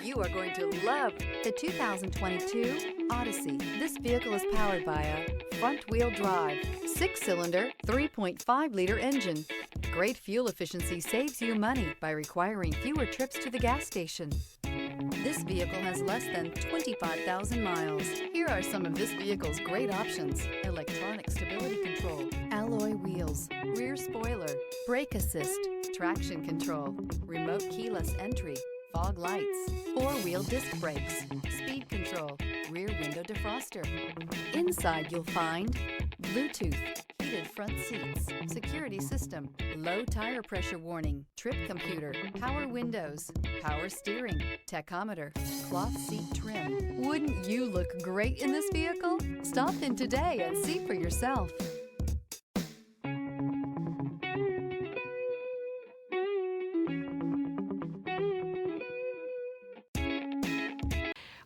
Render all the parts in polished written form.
You are going to love the 2022 Odyssey. This vehicle is powered by a front-wheel drive, 6-cylinder, 3.5-liter engine. Great fuel efficiency saves you money by requiring fewer trips to the gas station. This vehicle has less than 25,000 miles. Here are some of this vehicle's great options: electronic stability control, alloy wheels, rear spoiler, brake assist, traction control, remote keyless entry, fog lights, 4-wheel disc brakes, speed control, rear window defroster. Inside you'll find Bluetooth, heated front seats, security system, low tire pressure warning, trip computer, power windows, power steering, tachometer, cloth seat trim. Wouldn't you look great in this vehicle? Stop in today and see for yourself.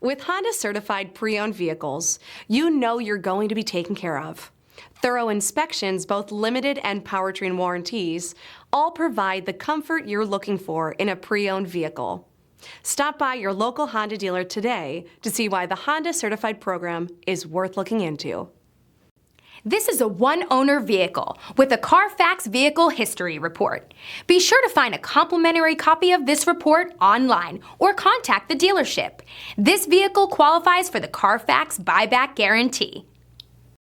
With Honda Certified Pre-Owned Vehicles, you know you're going to be taken care of. Thorough inspections, both limited and powertrain warranties, all provide the comfort you're looking for in a pre-owned vehicle. Stop by your local Honda dealer today to see why the Honda Certified program is worth looking into. This is a one-owner vehicle with a Carfax Vehicle History Report. Be sure to find a complimentary copy of this report online or contact the dealership. This vehicle qualifies for the Carfax Buyback Guarantee.